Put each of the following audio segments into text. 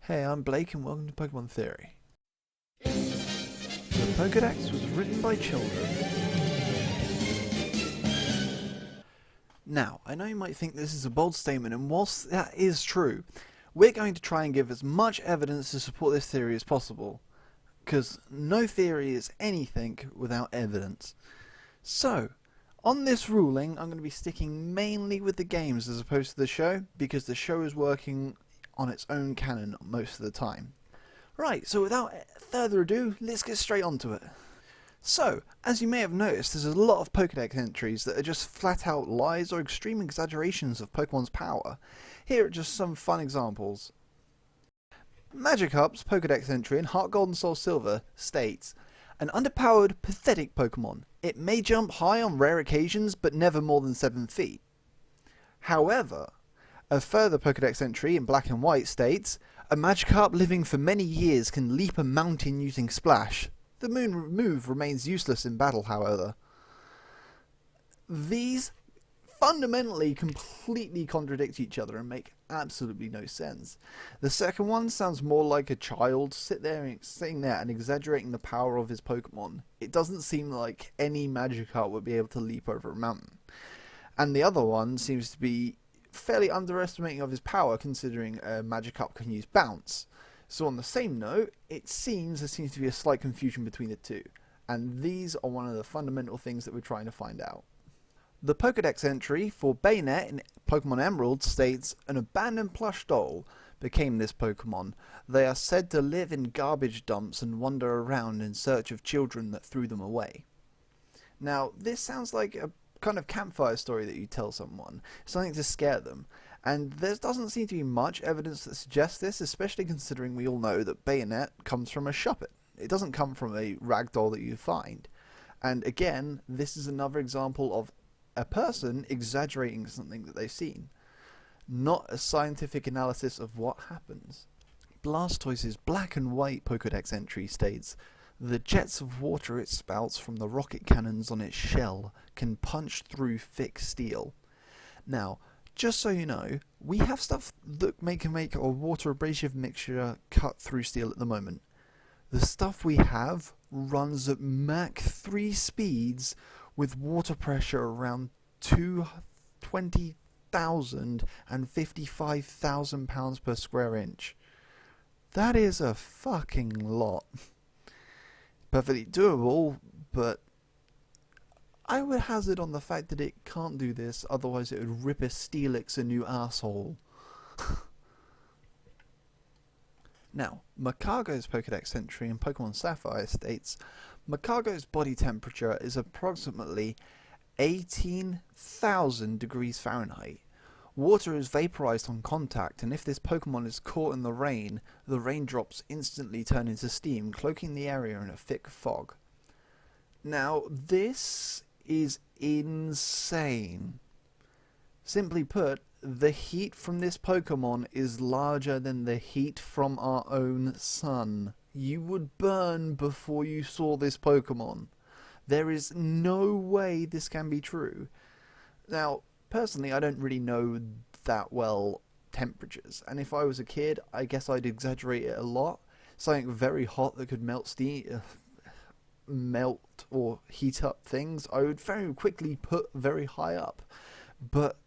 Hey, I'm Blake and welcome to Pokemon Theory. The Pokedex was written by children. Now, I know you might think this is a bold statement, and whilst that is true, we're going to try and give as much evidence to support this theory as possible, because no theory is anything without evidence. So, on this ruling, I'm going to be sticking mainly with the games as opposed to the show, because the show is working on its own canon most of the time. Right, so without further ado, let's get straight onto it. So, as you may have noticed, there's a lot of Pokedex entries that are just flat out lies or extreme exaggerations of Pokemon's power. Here are just some fun examples. Magikarp's Pokedex entry in Heart Gold and Soul Silver states, "An underpowered, pathetic Pokemon. It may jump high on rare occasions, but never more than 7 feet. However, a further Pokedex entry in Black and White states, a Magikarp living for many years can leap a mountain using Splash. The moon move remains useless in battle, however." These fundamentally completely contradict each other and make absolutely no sense. The second one sounds more like a child sitting there and exaggerating the power of his Pokemon. It doesn't seem like any Magikarp would be able to leap over a mountain. And the other one seems to be fairly underestimating of his power, considering a Magikarp can use Bounce. So on the same note, there seems to be a slight confusion between the two, and these are one of the fundamental things that we're trying to find out. The Pokedex entry for Bayonet in Pokemon Emerald states, "An abandoned plush doll became this Pokemon. They are said to live in garbage dumps and wander around in search of children that threw them away." Now, this sounds like a kind of campfire story that you tell someone, something to scare them, and there doesn't seem to be much evidence that suggests this, especially considering we all know that Bayonet comes from a Shuppet. It doesn't come from a ragdoll that you find. And again, this is another example of a person exaggerating something that they've seen, not a scientific analysis of what happens. Blastoise's Black and White Pokedex entry states, "The jets of water it spouts from the rocket cannons on its shell can punch through thick steel." Now, just so you know, we have stuff that can make a water abrasive mixture cut through steel at the moment. The stuff we have runs at Mach 3 speeds with water pressure around 20,000 and 55,000 pounds per square inch. That is a fucking lot. Perfectly doable, but I would hazard on the fact that it can't do this, otherwise it would rip a Steelix a new asshole. Now, Macargo's Pokedex entry in Pokemon Sapphire states, "Macargo's body temperature is approximately 18,000 degrees Fahrenheit. Water is vaporized on contact, and if this Pokemon is caught in the raindrops instantly turn into steam, cloaking the area in a thick fog." Now, this is insane. Simply put, the heat from this Pokemon is larger than the heat from our own sun. You would burn before you saw this Pokemon. There is no way this can be true. Now, personally, I don't really know that well temperatures, and if I was a kid, I guess I'd exaggerate it a lot. Something very hot that could melt or heat up things, I would very quickly put very high up. But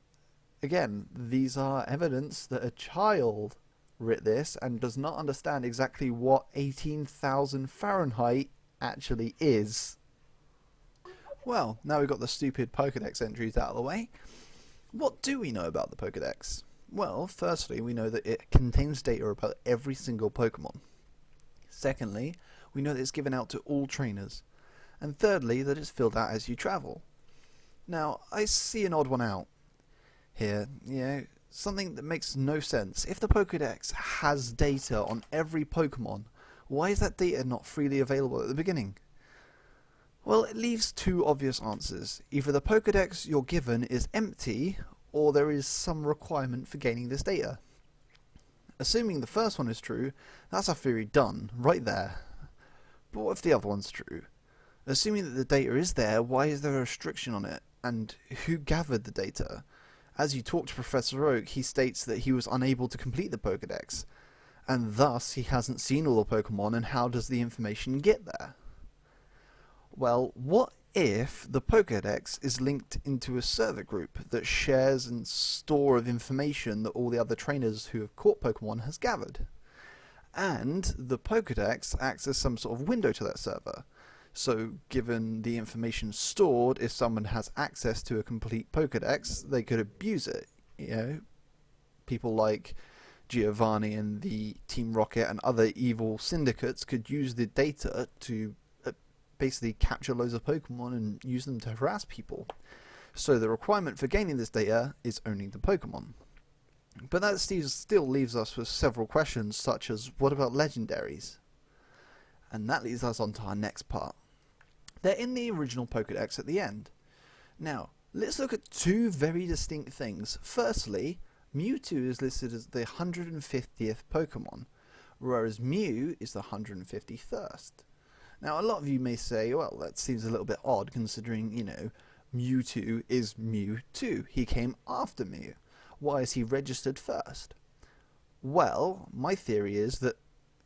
again, these are evidence that a child writ this and does not understand exactly what 18,000 Fahrenheit actually is. Well, now we've got the stupid Pokedex entries out of the way. What do we know about the Pokedex? Well, firstly, we know that it contains data about every single Pokemon. Secondly, we know that it's given out to all trainers. And thirdly, that it's filled out as you travel. Now, I see an odd one out here, something that makes no sense. If the Pokedex has data on every Pokemon, why is that data not freely available at the beginning? Well, it leaves two obvious answers. Either the Pokedex you're given is empty, or there is some requirement for gaining this data. Assuming the first one is true, that's our theory done, right there. But what if the other one's true? Assuming that the data is there, why is there a restriction on it? And who gathered the data? As you talk to Professor Oak, he states that he was unable to complete the Pokedex. and thus he hasn't seen all the Pokemon, and how does the information get there? Well, what if the Pokedex is linked into a server group that shares and store of information that all the other trainers who have caught Pokemon has gathered? And the Pokedex acts as some sort of window to that server. So given the information stored, if someone has access to a complete Pokedex, they could abuse it. You know, people like Giovanni and the Team Rocket and other evil syndicates could use the data to basically capture loads of Pokemon and use them to harass people. So the requirement for gaining this data is owning the Pokemon. But that still leaves us with several questions, such as, what about legendaries? And that leads us on to our next part. They're in the original Pokedex at the end. Now, let's look at two very distinct things. Firstly, Mewtwo is listed as the 150th Pokemon, whereas Mew is the 151st. Now, a lot of you may say, well, that seems a little bit odd considering, you know, Mewtwo is Mewtwo. He came after Mew. Why is he registered first? Well, my theory is that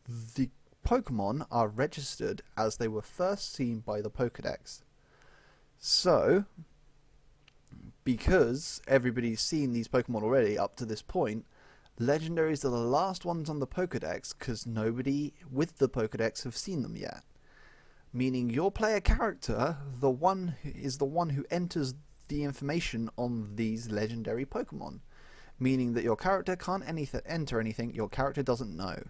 the Pokemon are registered as they were first seen by the Pokedex. So, because everybody's seen these Pokemon already up to this point, legendaries are the last ones on the Pokedex because nobody with the Pokedex have seen them yet. Meaning your player character, is the one who enters the information on these legendary Pokemon. Meaning that your character can't enter anything your character doesn't know.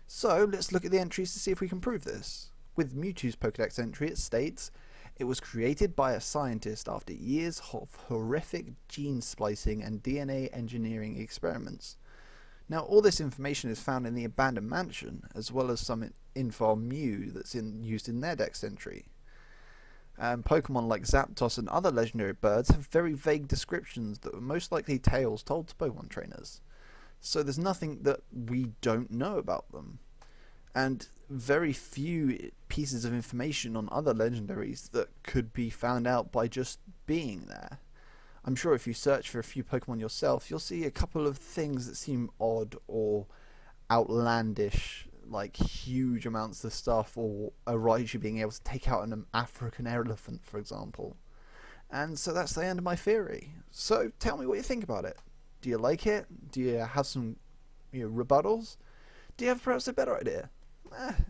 So let's look at the entries to see if we can prove this. With Mewtwo's Pokedex entry, it states, it was created by a scientist after years of horrific gene splicing and DNA engineering experiments. Now, all this information is found in the abandoned mansion, as well as some info on Mew that's used in their Dex entry. Pokemon like Zapdos and other legendary birds have very vague descriptions that were most likely tales told to Pokemon trainers. So there's nothing that we don't know about them. And very few pieces of information on other legendaries that could be found out by just being there. I'm sure if you search for a few Pokemon yourself, you'll see a couple of things that seem odd or outlandish, like huge amounts of stuff, or a Raichu being able to take out an African elephant, for example. And so that's the end of my theory. So tell me what you think about it. Do you like it? Do you have some rebuttals? Do you have perhaps a better idea?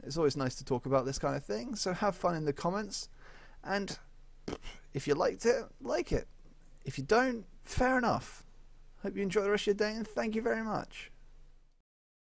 It's always nice to talk about this kind of thing, so have fun in the comments. And if you liked it, like it. If you don't, fair enough. Hope you enjoy the rest of your day, and thank you very much.